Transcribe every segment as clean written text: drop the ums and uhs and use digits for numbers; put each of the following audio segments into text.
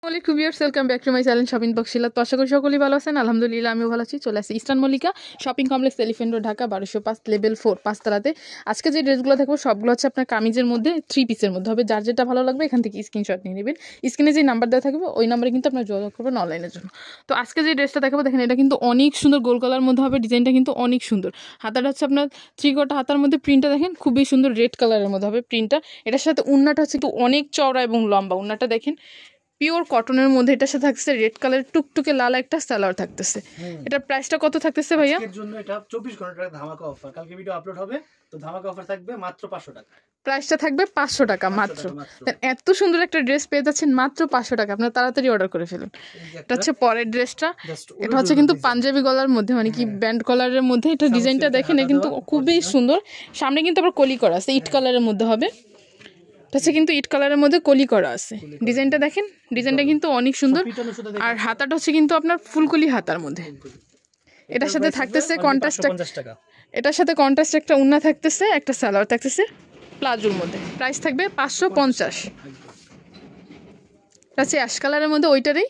আসসালামু viewers, welcome back to my channel shopping বক্সিলা। তো আশা করি সকলেই ভালো আছেন। আলহামদুলিল্লাহ আমিও ভালো আছি। চলে আসছি eastern Mallika shopping complex, elephant road, Dhaka 1205 level 4 পাঁচতলাতে। আজকে যে ড্রেসগুলো দেখবো সবগুলো হচ্ছে আপনার কামিজের মধ্যে 3 পিসের মধ্যে হবে। যার যেটা ভালো লাগবে এখান থেকে স্ক্রিনশট নিয়ে নেবেন। স্ক্রিনে যে নাম্বার দেওয়া থাকবে ওই নাম্বারে কিন্তু আপনার যোগাযোগ করবেন অনলাইনের জন্য। তো আজকে যে ড্রেসটা দেখাবো দেখেন, এটা কিন্তু অনেক সুন্দর গোল কালার মধ্যে হবে। ডিজাইনটা কিন্তু অনেক সুন্দর। হাতাটা হচ্ছে আপনার 3 কোয়ার্টার হাতার মধ্যে প্রিন্টটা দেখেন খুবই সুন্দর, রেড কালারের মধ্যে হবে প্রিন্টটা। এটার সাথে উন্নাটা হচ্ছে কিন্তু অনেক চওড়া এবং লম্বা। উন্নাটা দেখেন পিওর কটনের মধ্যে, এটার সাথে থাকতেছে রেড কালার টুকটুকে লাল একটা সালোয়ার থাকতেছে। এটার প্রাইসটা কত থাকতেছে ভাইয়া? এর জন্য এটা 24 ঘন্টা টাকা ধামাকা অফার। কালকে ভিডিও আপলোড হবে, তো ধামাকা অফার থাকবে মাত্র 500 টাকা। প্রাইসটা থাকবে 500 টাকা মাত্র। এত সুন্দর একটা ড্রেস পেয়ে যাচ্ছেন মাত্র 500 টাকা। আপনারা তাড়াতাড়ি অর্ডার করে ফেলুন। এটা হচ্ছে পরের ড্রেসটা। এটা হচ্ছে কিন্তু পাঞ্জাবি গলার মধ্যে, মানে কি ব্যান্ড কলারের মধ্যে। এটা ডিজাইনটা দেখেন, এটা কিন্তু খুবই সুন্দর। সামনে কিন্তু আবার কলি করা আছে, ইট কালারের মধ্যে হবে। এটা কিন্তু ইট কালারের মধ্যে কলি করা আছে। ডিজাইনটা দেখেন, ডিজাইনটা কিন্তু অনেক সুন্দর। আর হাতাটা হচ্ছে কিন্তু আপনার ফুলকলি হাতার মধ্যে। এটার সাথে থাকতেছে কন্ট্রাস্ট, এটার সাথে কন্ট্রাস্ট একটা উন্না থাকতেছে, একটা সালোয়ার থাকতেছে প্লাজোর মধ্যে। প্রাইস থাকবে 550। এটা হচ্ছে অ্যাশ কালারের মধ্যে, ওইটারই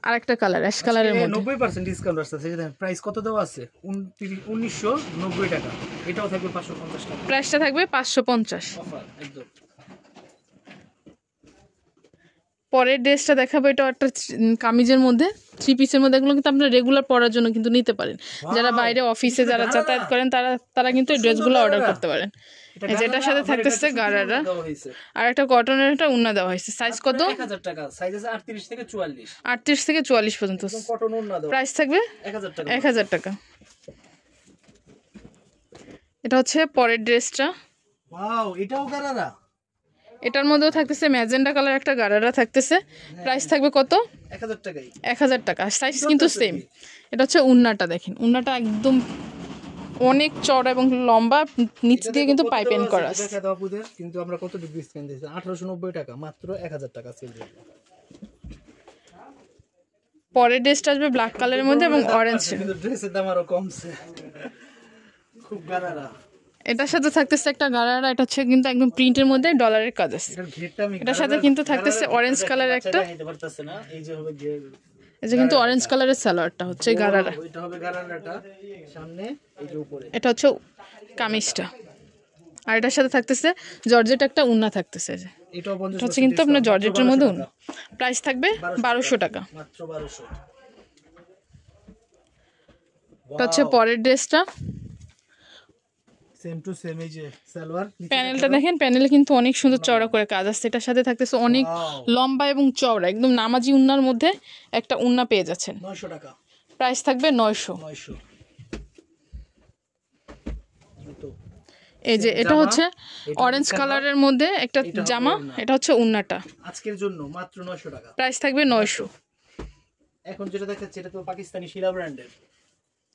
আর একটা কালার অ্যাশ কালারের মধ্যে 90% ডিসকাউন্ট আছে। দেখেন প্রাইস কত দেওয়া আছে, 1990 টাকা। এটাও থাকবে 550 টাকা। প্রাইসটা থাকবে 550 অফার একদম। পরের ড্রেসটা দেখাবো, এটা একটা কামিজের মধ্যে 3 পিসের মধ্যে। এগুলো কিন্তু আপনারা রেগুলার পরার জন্য কিন্তু নিতে পারেন। যারা বাইরে অফিসে যারা যাতায়াত করেন তারা কিন্তু এই ড্রেসগুলো অর্ডার করতে পারেন। যেটার সাথে থাকতেছে গারারা আর একটা কটনের একটা উন্না দেওয়া হয়েছে। সাইজ কত? 1000 টাকা। সাইজ আছে 38 থেকে 44। 38 থেকে 44 পর্যন্ত। কটন উন্না দাও। প্রাইস থাকবে 1000 টাকা। 1000 টাকা। এটা হচ্ছে পরের ড্রেসটা। ওয়াও, এটাও গারারা। এটার মধ্যেও থাকতেছে ম্যাজেন্ডা কালার একটা গারারা থাকতেছে। প্রাইস থাকবে কত? 1000 টাকাই। 1000 টাকা। সাইজ কিন্তু সেম। এটা হচ্ছে উন্নাটা দেখেন, উন্নাটা একদম অনেক চড়া এবং লম্বা, নিচ দিয়ে কিন্তু পাইপিং করা আছে। দেখা দাও আপুদের, কিন্তু আমরা কত ডিসকাউন্ট দিয়েছি? 1890 টাকা, মাত্র 1000 টাকা সেল দিই। পরের ড্রেসটা আসবে ব্ল্যাক কালারের মধ্যে এবং অরেঞ্জ। কিন্তু ড্রেসের দাম আরো কমছে, খুব গারারা। এটার সাথে থাকতেছে একটা গারারা। এটা হচ্ছে কিন্তু একদম প্রিন্টের মধ্যে ডলারের কাজ আছে। এটার সাথে কিন্তু থাকতেছে অরেঞ্জ কালার একটা, এই যে হবে ঘের। এই যে কিন্তু অরেঞ্জ কালারের সালোয়ারটা হচ্ছে গারারা। ওইটা হবে গারারাটা সামনে, এই যে উপরে। এটা হচ্ছে কামিজটা। আর এটার সাথে থাকতেছে জর্জেট একটা উন্না থাকতেছে। এটাও 50 হচ্ছে কিন্তু আপনার জর্জেটের মধ্যে উন্না। প্রাইস থাকবে 1200 টাকা মাত্র 1200। এটা হচ্ছে পরের ড্রেসটা। সেম টু সেম, এই যে সালোয়ার। প্যানেলটা দেখেন, প্যানেলে কিন্তু অনেক সুন্দর চওড়া করে কাজ আছে। এটার সাথে থাকতেছে অনেক লম্বা এবং চওড়া, একদম নামাজি উন্নার মধ্যে একটা উন্না পেয়ে যাচ্ছেন। 900 টাকা। প্রাইস থাকবে 900। এই যে এটা হচ্ছে অরেঞ্জ কালারের মধ্যে একটা জামা, এটা হচ্ছে উন্নাটা। আজকের জন্য মাত্র 900 টাকা। প্রাইস থাকবে 900। এখন যেটা দেখাচ্ছে এটা তো পাকিস্তানি শিলা ব্র্যান্ডের।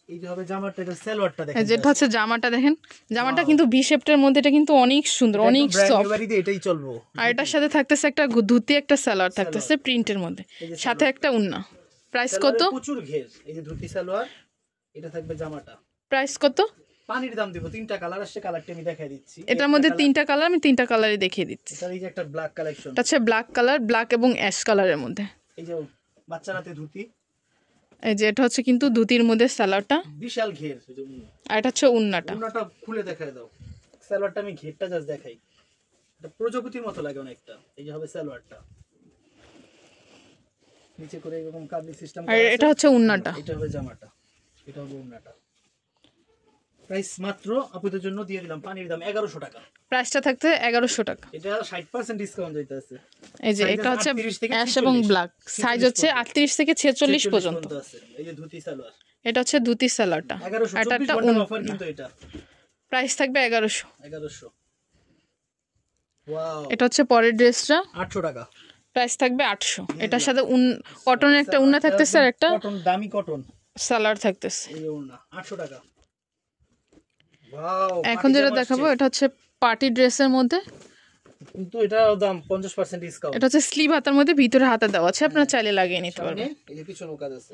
এই যে হবে জামাটা, এটা সালোয়ারটা দেখেন। যেটা হচ্ছে জামাটা দেখেন, জামাটা কিন্তু ভি শেপটার মধ্যে। এটা কিন্তু অনেক সুন্দর, অনেক সফট। এটাই চলবো। আর এটার সাথে থাকতেছে একটা ধুতি, একটা সালোয়ার থাকতেছে প্রিন্টের মধ্যে, সাথে একটা উন্না। প্রাইস কত? প্রচুর ঘের। এই যে ধুতি সালোয়ার, এটা থাকবে জামাটা। প্রাইস কত? পানির দাম দিব। 3টা কালার আসছে, কালারটা আমি দেখাই দিচ্ছি। এটার মধ্যে 3টা কালার, আমি 3টা কালারই দেখিয়ে দিচ্ছি। এই যে একটা ব্ল্যাক কালেকশন, এটা হচ্ছে ব্ল্যাক কালার, ব্ল্যাক এবং অ্যাশ কালারের মধ্যে। এই যে বাচ্চা রাতে ধুতি। এই যে এটা হচ্ছে কিন্তু ধুতির মধ্যে সালোয়ারটা, বিশাল ঘের। আর এটা হচ্ছে উন্নাটা। উন্নাটা খুলে দেখাই দাও। সালোয়ারটা আমি ঘেরটা জাস্ট দেখাই, এটা প্রজাপতির মতো লাগে অনেকটা। এই যে হবে সালোয়ারটা, নিচে করে এরকম কাবলি সিস্টেম করা আছে। আর এটা হচ্ছে উন্নাটা। এটা হবে জামাটা, এটা হবে উন্নাটা। প্রাইস মাত্র আপুদের জন্য দিয়ে দিলাম পানির দাম 1100 টাকা। প্রাইসটা থাকতে 1100 টাকা। এটা 60% ডিসকাউন্ট হইতে আছে। এই যে এটা হচ্ছে অ্যাশ এবং ব্ল্যাক, সাইজ হচ্ছে 38 থেকে 46 পর্যন্ত। এই যে ধুতি সালোয়ার, এটা হচ্ছে ধুতি সালোয়ারটা। 1100। এটা একটা অফার কিন্তু এটা। প্রাইস থাকবে 1100। 1100। ওয়াও। এটা হচ্ছে পরের ড্রেসটা, 800 টাকা। প্রাইস থাকবে 800। এটার সাথে কটনের একটা উন্না থাকতেছে আর একটা কটন, দামি কটন সালোয়ার থাকতেছে। এই উন্না 800 টাকা। ওয়াও। এখন যেটা দেখাবো এটা হচ্ছে পার্টি ড্রেসের মধ্যে, কিন্তু এটার দাম 50% ডিসকাউন্ট। এটা হচ্ছে স্লিভ হাতার মধ্যে ভিতরে হাতা দেওয়া আছে, আপনারা চাইলে লাগিয়ে নিতে পারবেন। এই যে পিছনে কাজ আছে।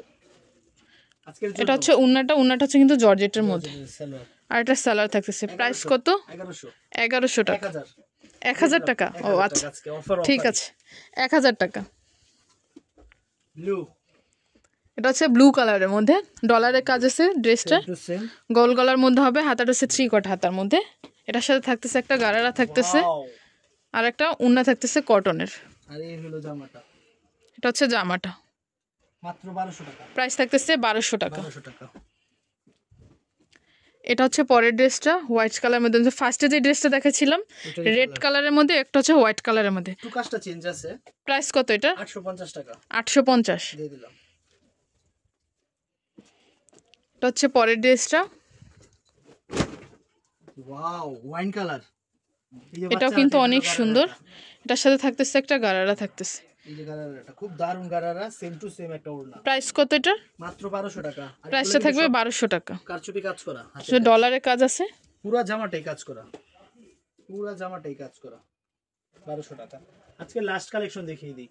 আজকের এটা হচ্ছে উন্নাটা হচ্ছে কিন্তু জর্জেটের মধ্যে, আর এটা সালোয়ার থাকতেছে। প্রাইস কত? 1100 টাকা। 1000 টাকা। ও আচ্ছা, ঠিক আছে, 1000 টাকা। ব্লু এটা হচ্ছে ব্লু কালারের মধ্যে ডলারের কাজ আছে ড্রেসটা, টু সেম। গোল গলার মধ্যে হবে, হাতাটা হচ্ছে 3/4 হাতার মধ্যে। এটার সাথে থাকতেছে একটা গারারা থাকতেছে, আর একটা উন্না থাকতেছে কটনের। আর এই হলো জামাটা, এটা হচ্ছে জামাটা, মাত্র 1200 টাকা। প্রাইস থাকতেছে 1200 টাকা। 1200 টাকা। এটা হচ্ছে পরের ড্রেসটা হোয়াইট কালারের মধ্যে, ফার্স্টে যে ড্রেসটা দেখাচ্ছিলাম রেড কালারের মধ্যে, একটা হচ্ছে হোয়াইট কালারের মধ্যে। একটু কাজটা চেঞ্জ আছে। প্রাইস কত এটা? 850 টাকা 850 দিয়ে দিলাম। এটা হচ্ছে পরের ড্রেসটা, ওয়াও ওয়াইন কালার। এটাও কিন্তু অনেক সুন্দর। এটার সাথে থাকতেছে একটা গারারা থাকতেছে। এই যে গারারাটা খুব দারুন গারারা, সেম টু সেম একটা ওড়না। প্রাইস কত এটা? মাত্র 1200 টাকা। প্রাইসটা থাকবে 1200 টাকা। কারচুপি কাজ করা, ডলারের কাজ আছে, পুরো জামাটাই কাজ করা, পুরো জামাটাই কাজ করা। 1200 টাকা। আজকে লাস্ট কালেকশন দেখিয়ে দিই।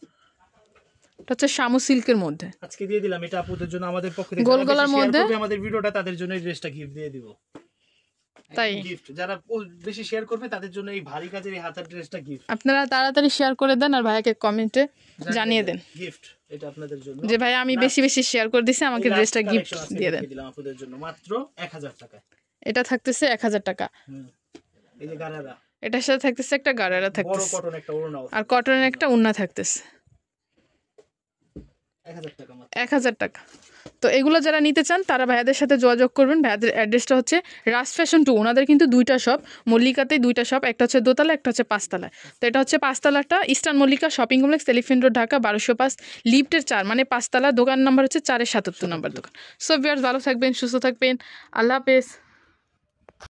এটা হচ্ছে শামু সিল্কের মধ্যে, আজকে দিয়ে দিলাম এটা আপুদের জন্য, আমাদের পক্ষ থেকে গোল গলার মধ্যে আমাদের ভিডিওটা তাদের জন্য এই ড্রেসটা গিফট দিয়ে দিব। তাই গিফট যারা বেশি শেয়ার করবে তাদের জন্য এই ভারী কাজের এই হাতার ড্রেসটা গিফট। আপনারা তাড়াতাড়ি শেয়ার করে দেন আর ভাইয়াকে কমেন্টে জানিয়ে দেন গিফট এটা আপনাদের জন্য, যে ভাই আমি বেশি বেশি শেয়ার করে দিছি, আমাকে ড্রেসটা গিফট দিয়ে দেন। দিলাম আপুদের জন্য মাত্র 1000 টাকায়। এটা থাকতেছে 1000 টাকা। এই যে গারারা, এটার সাথে থাকতেছে একটা গারারা বড় থাকতেছে, কটন একটা ওড়না, আর কটনের একটা উন্না থাকতেছে। 1000 টাকা মাত্র। 1000 টাকা। তো এগুলো যারা নিতে চান তারা ভাইয়াদের সাথে যোগাযোগ করবেন। ভাইয়াদের অ্যাড্রেসটা হচ্ছে রাজ ফ্যাশন 2। ওনাদের কিন্তু দুইটা শপ, মল্লিকাতেই দুইটা শপ, একটা হচ্ছে দোতলা, একটা হচ্ছে পাঁচতলায়। তো এটা হচ্ছে পাঁচতলাটা eastern Mallika shopping complex, elephant road, Dhaka 1205, লিফটের 4, মানে পাঁচতলা। দোকান নাম্বার হচ্ছে 4-77 নম্বর দোকান। সো ভিউয়ার্স ভালো থাকবেন, সুস্থ থাকবেন, আল্লাহ হাফেজ।